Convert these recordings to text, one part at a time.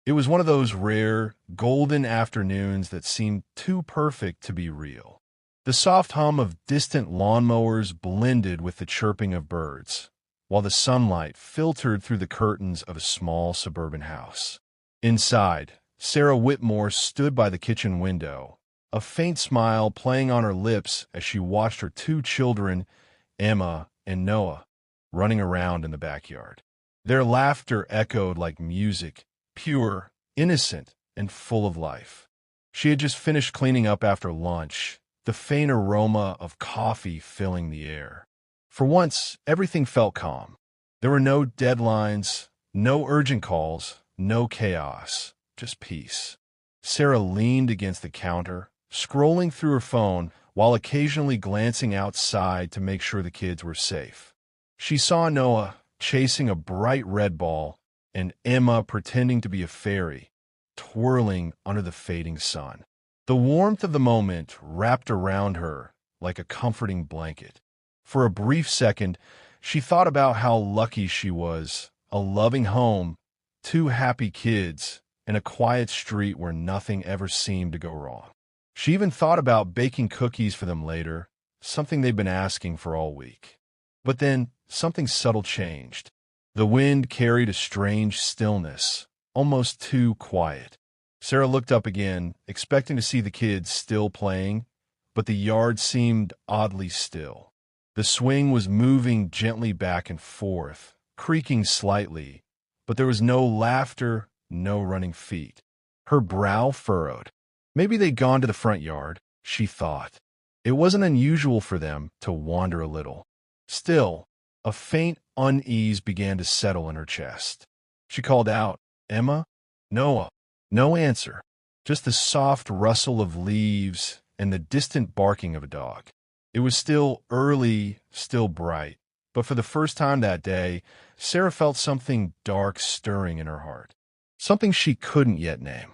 It was one of those rare, golden afternoons that seemed too perfect to be real. The soft hum of distant lawnmowers blended with the chirping of birds, while the sunlight filtered through the curtains of a small suburban house. Inside, Sarah Whitmore stood by the kitchen window, a faint smile playing on her lips as she watched her two children, Emma and Noah, running around in the backyard. Their laughter echoed like music, pure, innocent, and full of life. She had just finished cleaning up after lunch, the faint aroma of coffee filling the air. For once, everything felt calm. There were no deadlines, no urgent calls, no chaos, just peace. Sarah leaned against the counter, scrolling through her phone while occasionally glancing outside to make sure the kids were safe. She saw Noah chasing a bright red ball and Emma pretending to be a fairy, twirling under the fading sun. The warmth of the moment wrapped around her like a comforting blanket. For a brief second, she thought about how lucky she was, a loving home, two happy kids, and a quiet street where nothing ever seemed to go wrong. She even thought about baking cookies for them later, something they'd been asking for all week. But then, something subtle changed. The wind carried a strange stillness, almost too quiet. Sarah looked up again, expecting to see the kids still playing, but the yard seemed oddly still. The swing was moving gently back and forth, creaking slightly, but there was no laughter, no running feet. Her brow furrowed. Maybe they'd gone to the front yard, she thought. It wasn't unusual for them to wander a little. Still, a faint unease began to settle in her chest. She called out, "Emma? Noah?" No answer, just the soft rustle of leaves and the distant barking of a dog. It was still early, still bright, but for the first time that day, Sarah felt something dark stirring in her heart, something she couldn't yet name.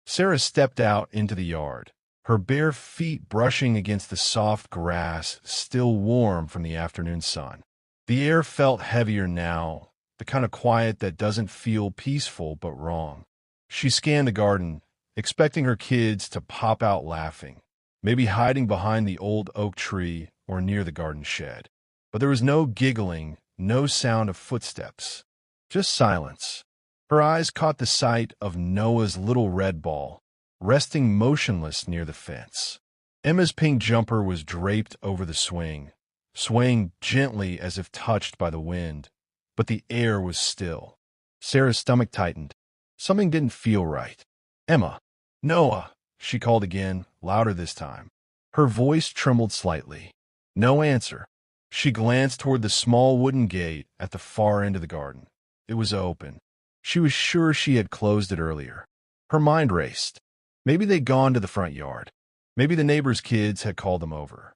Sarah stepped out into the yard, her bare feet brushing against the soft grass still warm from the afternoon sun. The air felt heavier now, the kind of quiet that doesn't feel peaceful but wrong. She scanned the garden, expecting her kids to pop out laughing, maybe hiding behind the old oak tree or near the garden shed. But there was no giggling, no sound of footsteps, just silence. Her eyes caught the sight of Noah's little red ball, resting motionless near the fence. Emma's pink jumper was draped over the swing, swaying gently as if touched by the wind, but the air was still. Sarah's stomach tightened. Something didn't feel right. "Emma! Noah!" she called again, louder this time. Her voice trembled slightly. No answer. She glanced toward the small wooden gate at the far end of the garden. It was open. She was sure she had closed it earlier. Her mind raced. Maybe they'd gone to the front yard. Maybe the neighbors' kids had called them over.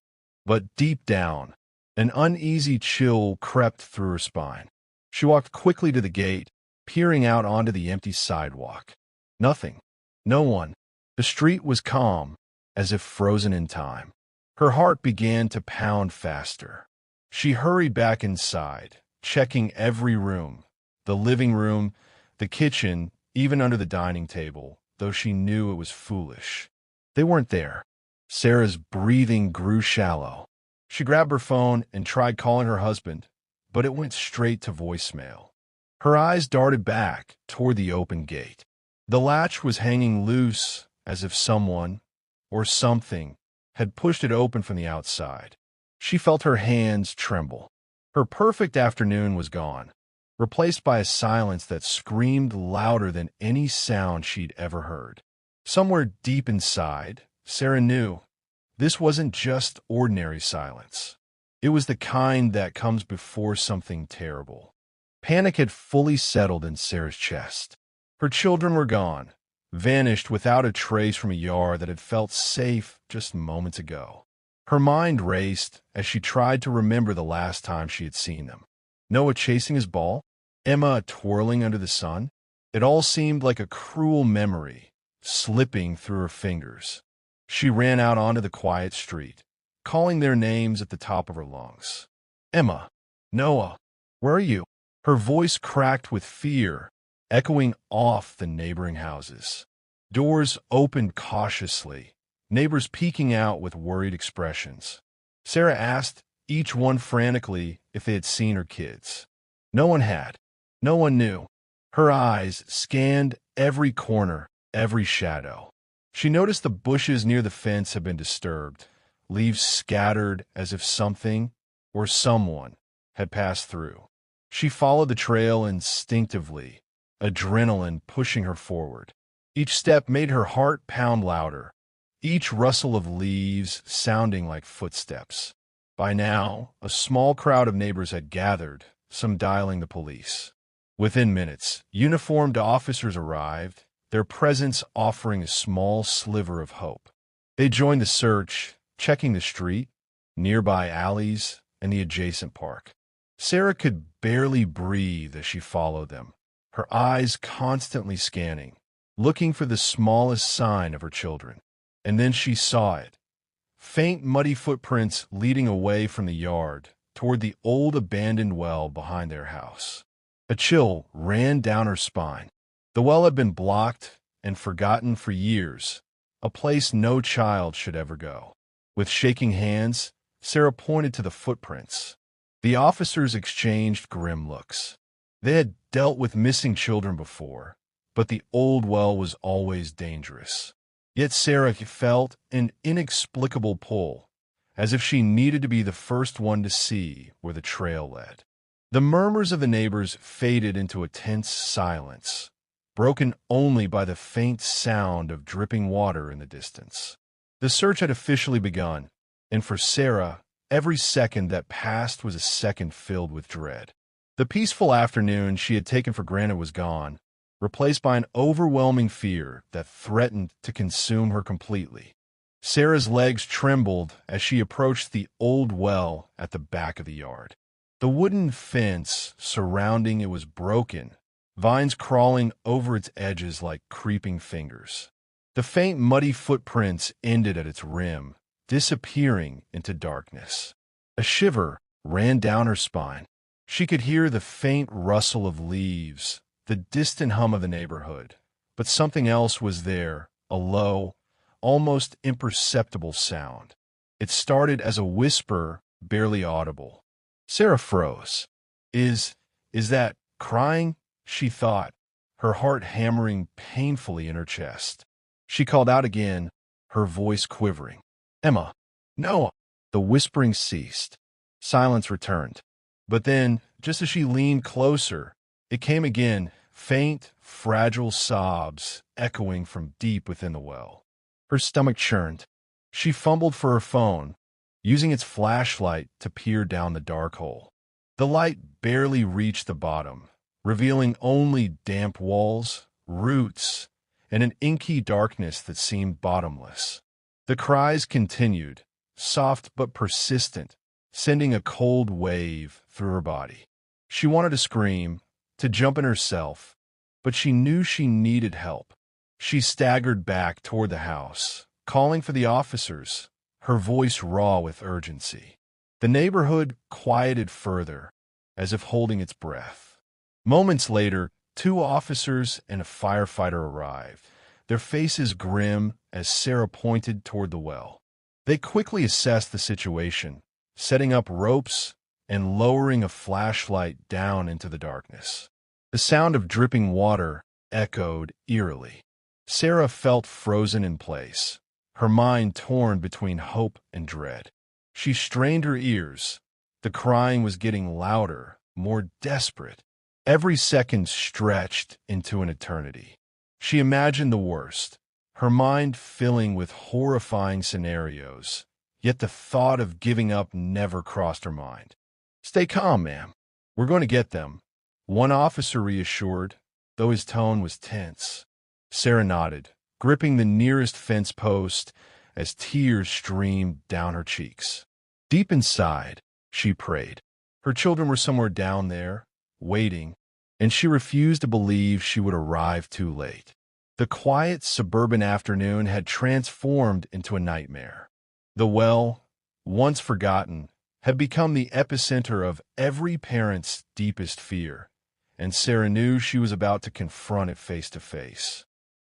But deep down, an uneasy chill crept through her spine. She walked quickly to the gate, peering out onto the empty sidewalk. Nothing. No one. The street was calm, as if frozen in time. Her heart began to pound faster. She hurried back inside, checking every room, the living room, the kitchen, even under the dining table, though she knew it was foolish. They weren't there. Sarah's breathing grew shallow. She grabbed her phone and tried calling her husband, but it went straight to voicemail. Her eyes darted back toward the open gate. The latch was hanging loose, as if someone, or something, had pushed it open from the outside. She felt her hands tremble. Her perfect afternoon was gone, replaced by a silence that screamed louder than any sound she'd ever heard. Somewhere deep inside, Sarah knew this wasn't just ordinary silence. It was the kind that comes before something terrible. Panic had fully settled in Sarah's chest. Her children were gone, vanished without a trace from a yard that had felt safe just moments ago. Her mind raced as she tried to remember the last time she had seen them. Noah chasing his ball, Emma twirling under the sun. It all seemed like a cruel memory, slipping through her fingers. She ran out onto the quiet street, calling their names at the top of her lungs. "Emma! Noah! Where are you?" Her voice cracked with fear, echoing off the neighboring houses. Doors opened cautiously, neighbors peeking out with worried expressions. Sarah asked each one frantically if they had seen her kids. No one had. No one knew. Her eyes scanned every corner, every shadow. She noticed the bushes near the fence had been disturbed, leaves scattered as if something or someone had passed through. She followed the trail instinctively, adrenaline pushing her forward. Each step made her heart pound louder, each rustle of leaves sounding like footsteps. By now, a small crowd of neighbors had gathered, some dialing the police. Within minutes, uniformed officers arrived, their presence offering a small sliver of hope. They joined the search, checking the street, nearby alleys, and the adjacent park. Sarah could barely breathe as she followed them, her eyes constantly scanning, looking for the smallest sign of her children. And then she saw it. Faint, muddy footprints leading away from the yard toward the old abandoned well behind their house. A chill ran down her spine. The well had been blocked and forgotten for years, a place no child should ever go. With shaking hands, Sarah pointed to the footprints. The officers exchanged grim looks. They had dealt with missing children before, but the old well was always dangerous. Yet Sarah felt an inexplicable pull, as if she needed to be the first one to see where the trail led. The murmurs of the neighbors faded into a tense silence, broken only by the faint sound of dripping water in the distance. The search had officially begun, and for Sarah, every second that passed was a second filled with dread. The peaceful afternoon she had taken for granted was gone, replaced by an overwhelming fear that threatened to consume her completely. Sarah's legs trembled as she approached the old well at the back of the yard. The wooden fence surrounding it was broken, vines crawling over its edges like creeping fingers. The faint, muddy footprints ended at its rim, disappearing into darkness. A shiver ran down her spine. She could hear the faint rustle of leaves, the distant hum of the neighborhood, but something else was there, a low, almost imperceptible sound. It started as a whisper, barely audible. Sarah froze. Is that crying? She thought, her heart hammering painfully in her chest. She called out again, her voice quivering. Emma, no! The whispering ceased. Silence returned. But then, just as she leaned closer, it came again, faint, fragile sobs echoing from deep within the well. Her stomach churned. She fumbled for her phone, using its flashlight to peer down the dark hole. The light barely reached the bottom, revealing only damp walls, roots, and an inky darkness that seemed bottomless. The cries continued, soft but persistent, sending a cold wave through her body. She wanted to scream, to jump in herself, but she knew she needed help. She staggered back toward the house, calling for the officers, her voice raw with urgency. The neighborhood quieted further, as if holding its breath. Moments later, 2 officers and a firefighter arrived, their faces grim as Sarah pointed toward the well. They quickly assessed the situation, setting up ropes and lowering a flashlight down into the darkness. The sound of dripping water echoed eerily. Sarah felt frozen in place, her mind torn between hope and dread. She strained her ears. The crying was getting louder, more desperate. Every second stretched into an eternity. She imagined the worst, her mind filling with horrifying scenarios, yet the thought of giving up never crossed her mind. Stay calm, ma'am. We're going to get them, one officer reassured, though his tone was tense. Sarah nodded, gripping the nearest fence post as tears streamed down her cheeks. Deep inside, she prayed. Her children were somewhere down there, waiting, and she refused to believe she would arrive too late. The quiet suburban afternoon had transformed into a nightmare. The well, once forgotten, had become the epicenter of every parent's deepest fear, and Sarah knew she was about to confront it face to face.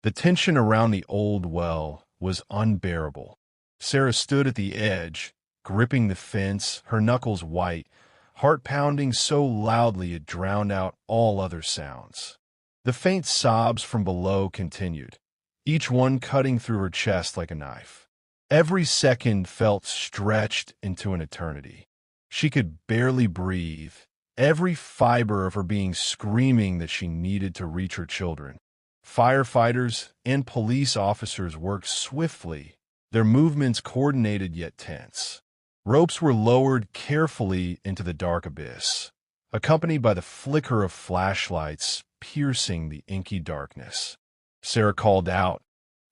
The tension around the old well was unbearable. Sarah stood at the edge, gripping the fence, her knuckles white, heart pounding so loudly it drowned out all other sounds. The faint sobs from below continued, each one cutting through her chest like a knife. Every second felt stretched into an eternity. She could barely breathe, every fiber of her being screaming that she needed to reach her children. Firefighters and police officers worked swiftly, their movements coordinated yet tense. Ropes were lowered carefully into the dark abyss, accompanied by the flicker of flashlights piercing the inky darkness. Sarah called out,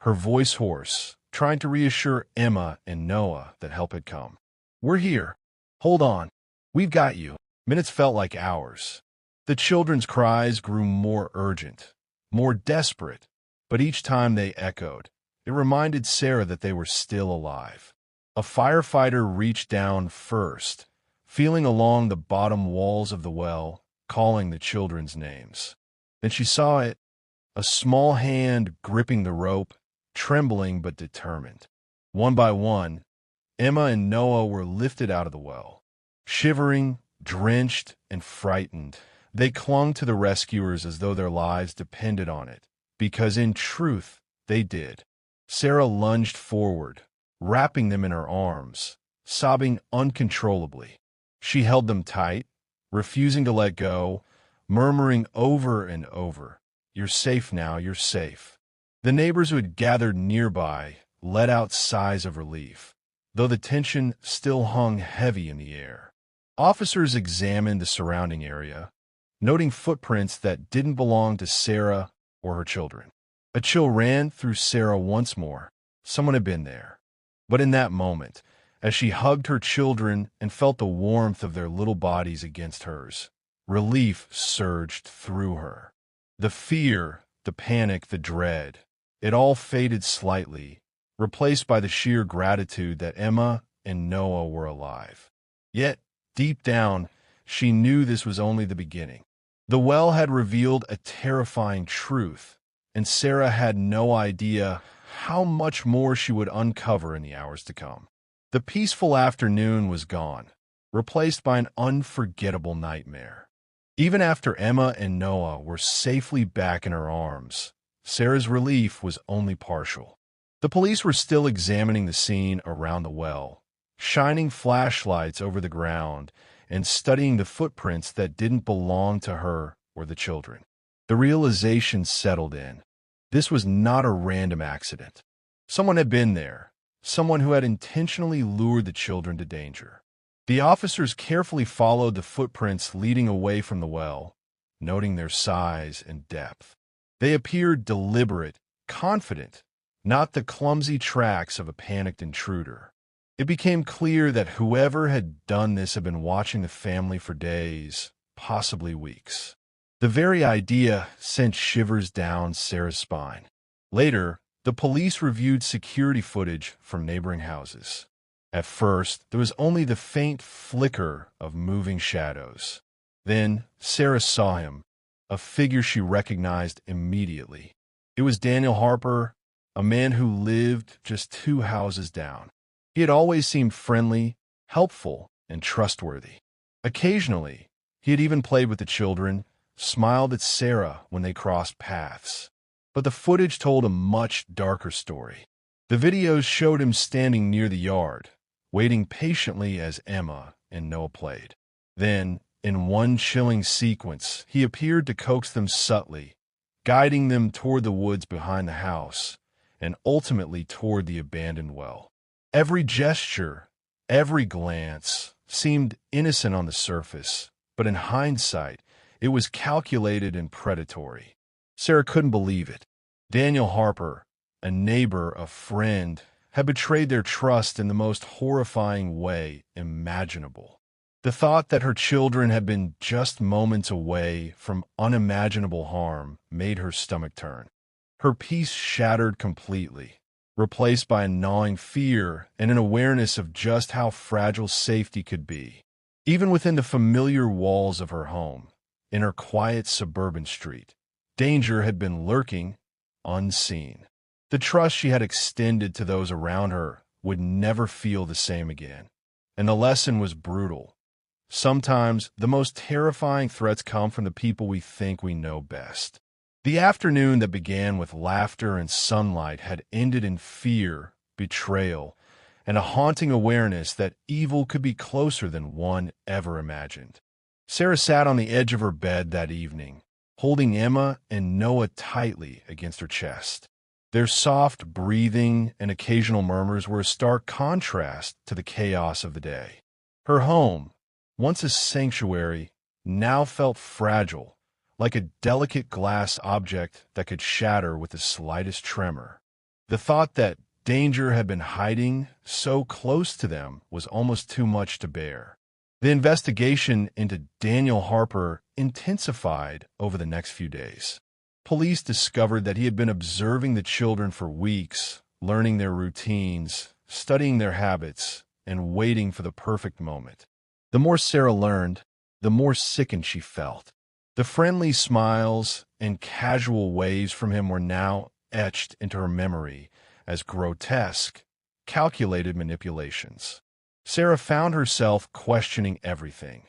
her voice hoarse, trying to reassure Emma and Noah that help had come. "We're here. Hold on. We've got you." Minutes felt like hours. The children's cries grew more urgent, more desperate, but each time they echoed, it reminded Sarah that they were still alive. A firefighter reached down first, feeling along the bottom walls of the well, calling the children's names. Then she saw it, a small hand gripping the rope, trembling but determined. One by one, Emma and Noah were lifted out of the well. Shivering, drenched, and frightened, they clung to the rescuers as though their lives depended on it, because in truth, they did. Sarah lunged forward, wrapping them in her arms, sobbing uncontrollably. She held them tight, refusing to let go, murmuring over and over, "You're safe now, you're safe." The neighbors who had gathered nearby let out sighs of relief, though the tension still hung heavy in the air. Officers examined the surrounding area, noting footprints that didn't belong to Sarah or her children. A chill ran through Sarah once more. Someone had been there. But in that moment, as she hugged her children and felt the warmth of their little bodies against hers, relief surged through her. The fear, the panic, the dread, it all faded slightly, replaced by the sheer gratitude that Emma and Noah were alive. Yet, deep down, she knew this was only the beginning. The well had revealed a terrifying truth, and Sarah had no idea how much more she would uncover in the hours to come. The peaceful afternoon was gone, replaced by an unforgettable nightmare. Even after Emma and Noah were safely back in her arms, Sarah's relief was only partial. The police were still examining the scene around the well, shining flashlights over the ground and studying the footprints that didn't belong to her or the children. The realization settled in. This was not a random accident. Someone had been there, someone who had intentionally lured the children to danger. The officers carefully followed the footprints leading away from the well, noting their size and depth. They appeared deliberate, confident, not the clumsy tracks of a panicked intruder. It became clear that whoever had done this had been watching the family for days, possibly weeks. The very idea sent shivers down Sarah's spine. Later, the police reviewed security footage from neighboring houses. At first, there was only the faint flicker of moving shadows. Then, Sarah saw him, a figure she recognized immediately. It was Daniel Harper, a man who lived just 2 houses down. He had always seemed friendly, helpful, and trustworthy. Occasionally, he had even played with the children, smiled at Sarah when they crossed paths. But the footage told a much darker story. The videos showed him standing near the yard, waiting patiently as Emma and Noah played. Then, in one chilling sequence, he appeared to coax them subtly, guiding them toward the woods behind the house, and ultimately toward the abandoned well. Every gesture, every glance, seemed innocent on the surface, but in hindsight, it was calculated and predatory. Sarah couldn't believe it. Daniel Harper, a neighbor, a friend, had betrayed their trust in the most horrifying way imaginable. The thought that her children had been just moments away from unimaginable harm made her stomach turn. Her peace shattered completely, replaced by a gnawing fear and an awareness of just how fragile safety could be. Even within the familiar walls of her home, in her quiet suburban street. Danger had been lurking, unseen. The trust she had extended to those around her would never feel the same again. And the lesson was brutal. Sometimes the most terrifying threats come from the people we think we know best. The afternoon that began with laughter and sunlight had ended in fear, betrayal, and a haunting awareness that evil could be closer than one ever imagined. Sarah sat on the edge of her bed that evening, holding Emma and Noah tightly against her chest. Their soft breathing and occasional murmurs were a stark contrast to the chaos of the day. Her home, once a sanctuary, now felt fragile, like a delicate glass object that could shatter with the slightest tremor. The thought that danger had been hiding so close to them was almost too much to bear. The investigation into Daniel Harper intensified over the next few days. Police discovered that he had been observing the children for weeks, learning their routines, studying their habits, and waiting for the perfect moment. The more Sarah learned, the more sickened she felt. The friendly smiles and casual waves from him were now etched into her memory as grotesque, calculated manipulations. Sarah found herself questioning everything.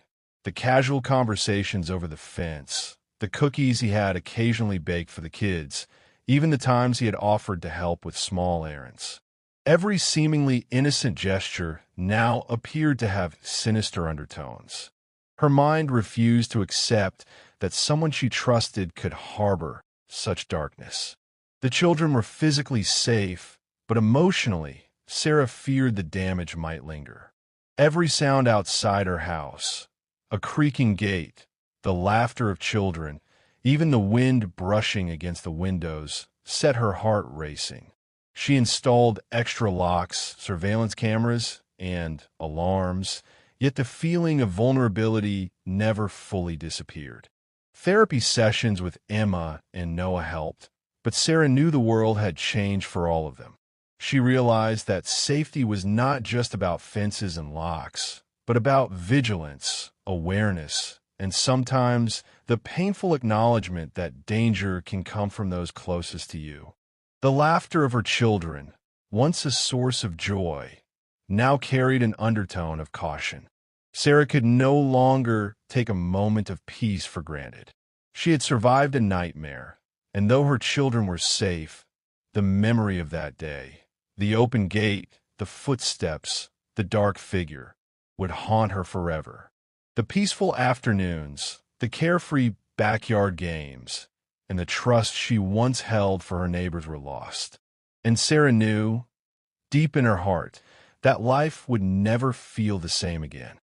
The casual conversations over the fence, the cookies he had occasionally baked for the kids, even the times he had offered to help with small errands. Every seemingly innocent gesture now appeared to have sinister undertones. Her mind refused to accept that someone she trusted could harbor such darkness. The children were physically safe, but emotionally, Sarah feared the damage might linger. Every sound outside her house, a creaking gate, the laughter of children, even the wind brushing against the windows, set her heart racing. She installed extra locks, surveillance cameras, and alarms, yet the feeling of vulnerability never fully disappeared. Therapy sessions with Emma and Noah helped, but Sarah knew the world had changed for all of them. She realized that safety was not just about fences and locks, but about vigilance, awareness, and sometimes the painful acknowledgement that danger can come from those closest to you. The laughter of her children, once a source of joy, now carried an undertone of caution. Sarah could no longer take a moment of peace for granted. She had survived a nightmare, and though her children were safe, the memory of that day, the open gate, the footsteps, the dark figure, would haunt her forever. The peaceful afternoons, the carefree backyard games, and the trust she once held for her neighbors were lost. And Sarah knew, deep in her heart, that life would never feel the same again.